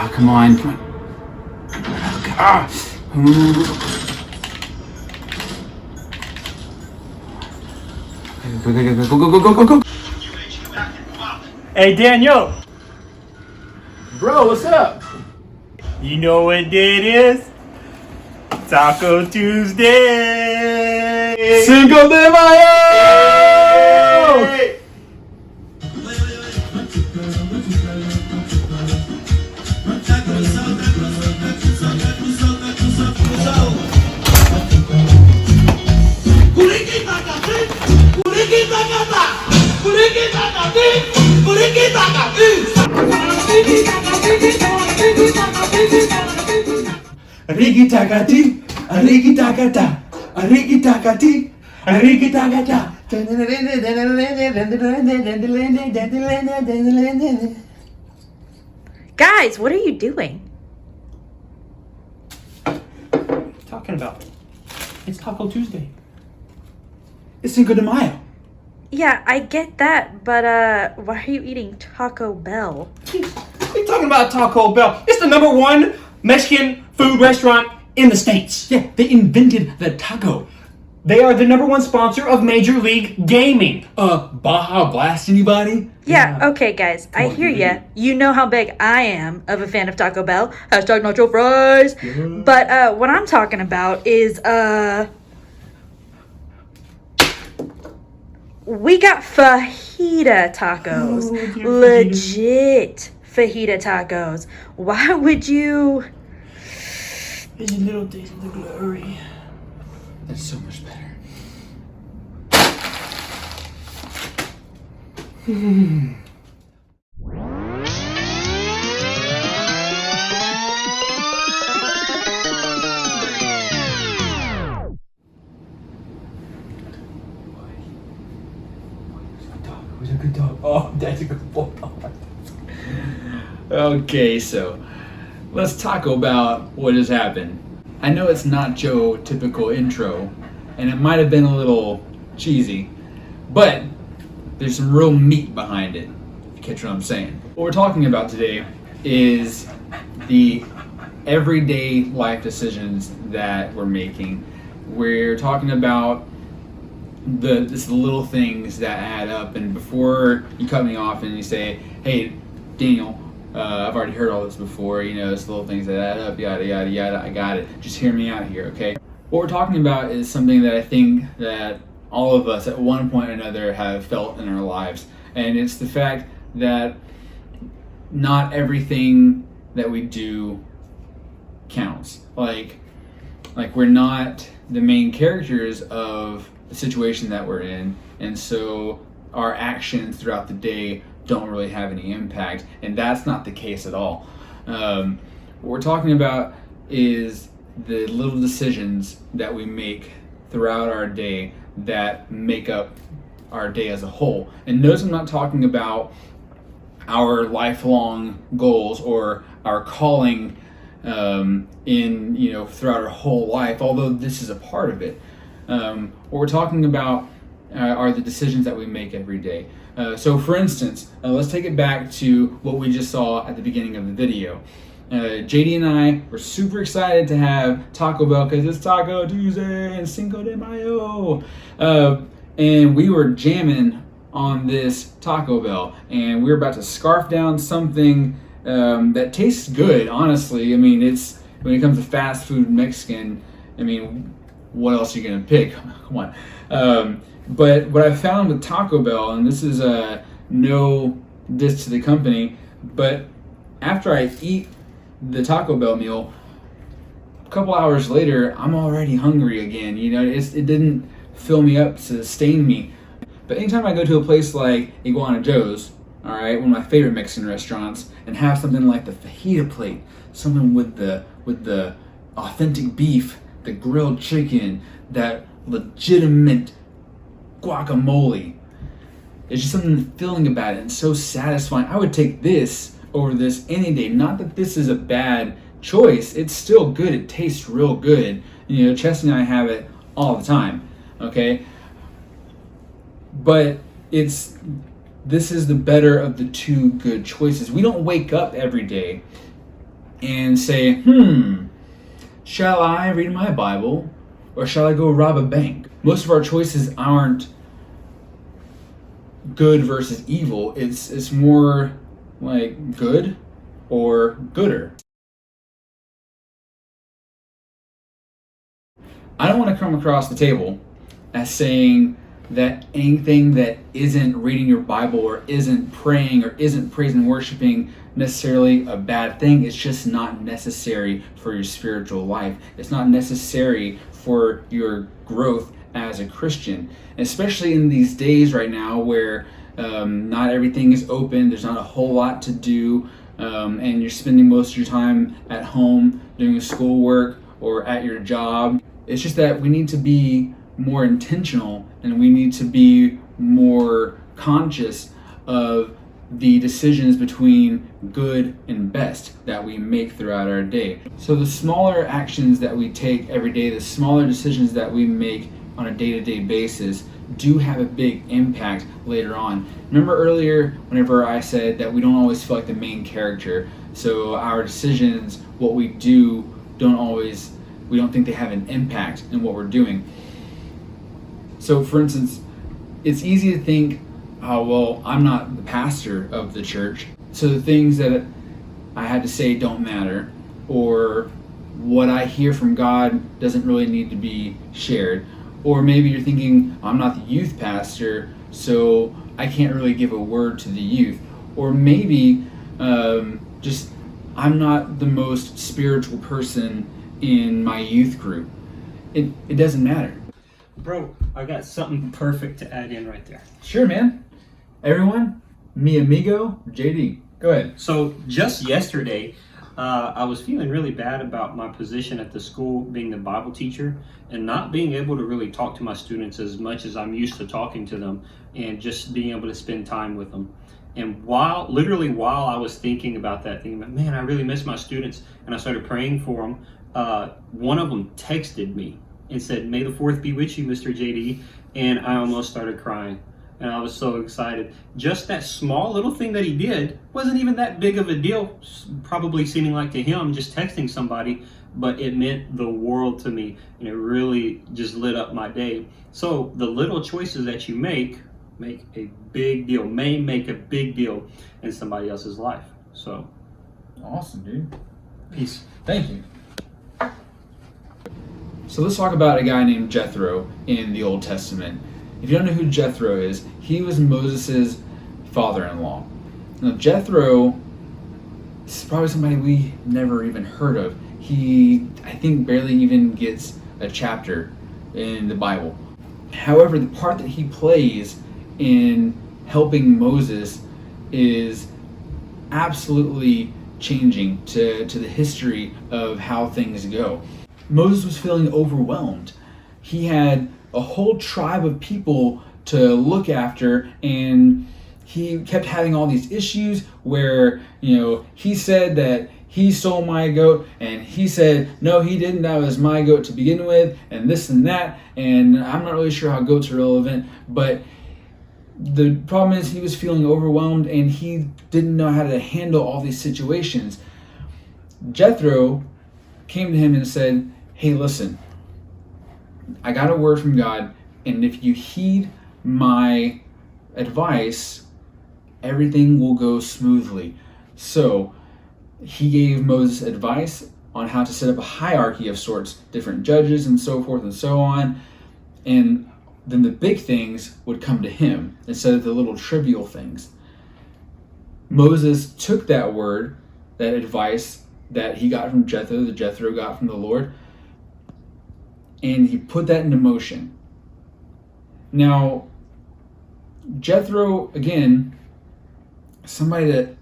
Come on. Okay. Go. Hey Daniel, Bro, what's up? you know what day it is? Taco Tuesday! Cinco de Mayo! Hey! Ariki takati, ariki takata, ariki takati, ariki takata. Guys, what are you doing? Talking about it's Taco Tuesday. It's Cinco de Mayo. Yeah, I get that, but why are you eating Taco Bell? What are you talking about, Taco Bell? It's the #1 Mexican food restaurant in the States. Yeah, they invented the taco. They are the #1 sponsor of Major League Gaming. Baja Blast anybody? Yeah, okay, guys, I hear ya. You know how big I am of a fan of Taco Bell. Hashtag nacho fries. But what I'm talking about is we got fajita tacos. Legit fajita tacos. Why would you? It's a little taste of the glory. That's so much better. Who's a good dog? Oh, that's a good boy. Okay, so let's talk about what has happened. I know it's not your typical intro, and it might have been a little cheesy, but there's some real meat behind it, if you catch what I'm saying. What we're talking about today is the everyday life decisions that we're making. We're talking about the little things that add up, and before you cut me off and you say, hey, Daniel, I've already heard all this before, it's little things that add up, yada, yada, yada, I got it. Just hear me out here, okay? What we're talking about is something that I think that all of us at one point or another have felt in our lives. And it's the fact that not everything that we do counts. Like we're not the main characters of the situation that we're in. And so our actions throughout the day don't really have any impact, and that's not the case at all. What we're talking about is the little decisions that we make throughout our day that make up our day as a whole. And notice I'm not talking about our lifelong goals or our calling throughout our whole life, although this is a part of it. What we're talking about are the decisions that we make every day. So for instance, let's take it back to what we just saw at the beginning of the video. JD and I were super excited to have Taco Bell because it's Taco Tuesday and Cinco de Mayo. And we were jamming on this Taco Bell, and we were about to scarf down something that tastes good, honestly. I mean, when it comes to fast food Mexican, what else are you gonna pick? Come on. But what I found with Taco Bell, and this is no diss to the company, but after I eat the Taco Bell meal, a couple hours later, I'm already hungry again. It didn't fill me up to sustain me. But anytime I go to a place like Iguana Joe's, all right, one of my favorite Mexican restaurants, and have something like the fajita plate, something with the authentic beef, the grilled chicken, that legitimate guacamole. There's just something filling about it and so satisfying. I would take this over this any day. Not that this is a bad choice. It's still good. It tastes real good. Chesney and I have it all the time. Okay? But this is the better of the two good choices. We don't wake up every day and say, shall I read my Bible or shall I go rob a bank? Most of our choices aren't good versus evil. It's more like good or gooder. I don't want to come across the table as saying that anything that isn't reading your Bible or isn't praying or isn't praising and worshiping necessarily a bad thing. It's just not necessary for your spiritual life. It's not necessary for your growth as a Christian, especially in these days right now where not everything is open. There's not a whole lot to do, and you're spending most of your time at home doing schoolwork or at your job. It's just that we need to be more intentional and we need to be more conscious of the decisions between good and best that we make throughout our day. So the smaller actions that we take every day, the smaller decisions that we make on a day-to-day basis do have a big impact later on. Remember earlier whenever I said that we don't always feel like the main character, so our decisions, what we do, we don't think they have an impact in what we're doing. So for instance, it's easy to think, oh, well, I'm not the pastor of the church, so the things that I had to say don't matter, or what I hear from God doesn't really need to be shared. Or maybe you're thinking, I'm not the youth pastor, so I can't really give a word to the youth. Or maybe just I'm not the most spiritual person in my youth group. It doesn't matter. Bro, I got something perfect to add in right there. Sure, man. Everyone, mi amigo, JD. Go ahead. So just yesterday, I was feeling really bad about my position at the school, being the Bible teacher, and not being able to really talk to my students as much as I'm used to talking to them, and just being able to spend time with them. And while I was thinking about that, thinking, man, I really miss my students, and I started praying for them, one of them texted me and said, "May the 4th be with you, Mr. JD." And I almost started crying. And I was so excited. Just that small little thing that he did wasn't even that big of a deal, probably seeming like to him just texting somebody, but it meant the world to me, and it really just lit up my day. So the little choices that you make a big deal, may make a big deal in somebody else's life. So Awesome, dude. peace. Thank you. So let's talk about a guy named Jethro in the Old Testament. If you don't know who Jethro is, he was Moses' father-in-law. Now Jethro is probably somebody we never even heard of. He, I think, barely even gets a chapter in the Bible. However, the part that he plays in helping Moses is absolutely changing to the history of how things go. Moses was feeling overwhelmed. He had a whole tribe of people to look after, and he kept having all these issues where, he said that he stole my goat, and he said, no, he didn't, that was my goat to begin with, and this and that, and I'm not really sure how goats are relevant, but the problem is he was feeling overwhelmed and he didn't know how to handle all these situations. Jethro came to him and said, hey, listen, I got a word from God, and if you heed my advice, everything will go smoothly. So he gave Moses advice on how to set up a hierarchy of sorts, different judges and so forth and so on, and then the big things would come to him instead of the little trivial things. Moses took that word, that advice that he got from Jethro, that Jethro got from the Lord, and he put that into motion. Now, Jethro, again, somebody that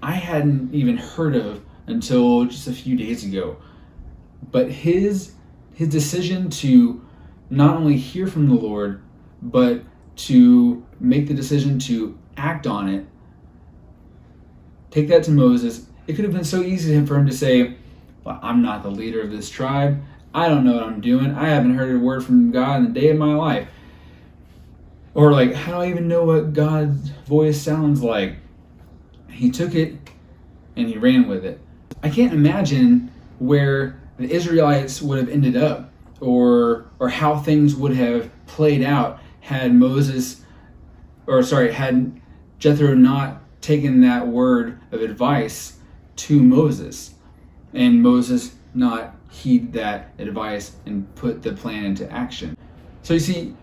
I hadn't even heard of until just a few days ago. But his decision to not only hear from the Lord, but to make the decision to act on it, take that to Moses. It could have been so easy for him to say, well, I'm not the leader of this tribe. I don't know what I'm doing. I haven't heard a word from God in the day of my life. Or like, how do I even know what God's voice sounds like? He took it and he ran with it. I can't imagine where the Israelites would have ended up, or how things would have played out had had Jethro not taken that word of advice to Moses, and Moses not heed that advice and put the plan into action. So you see,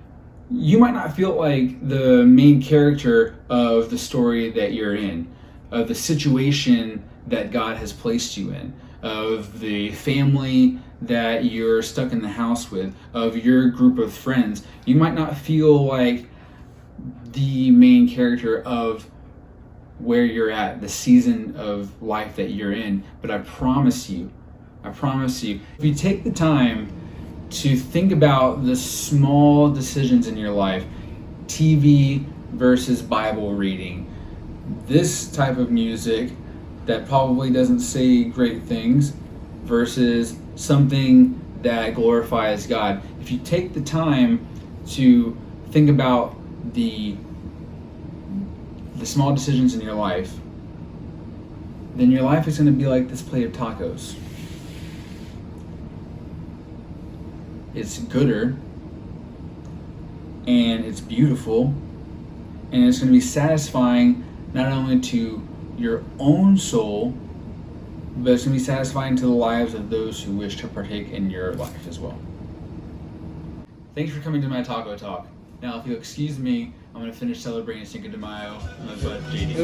you might not feel like the main character of the story that you're in, of the situation that God has placed you in, of the family that you're stuck in the house with, of your group of friends. You might not feel like the main character of where you're at, the season of life that you're in, but I promise you, if you take the time to think about the small decisions in your life, TV versus Bible reading, this type of music that probably doesn't say great things versus something that glorifies God. If you take the time to think about the small decisions in your life, then your life is going to be like this plate of tacos. It's gooder, and it's beautiful, and it's going to be satisfying not only to your own soul, but it's going to be satisfying to the lives of those who wish to partake in your life as well. Thanks for coming to my taco talk. Now, if you'll excuse me, I'm going to finish celebrating Cinco de Mayo with my bud JD.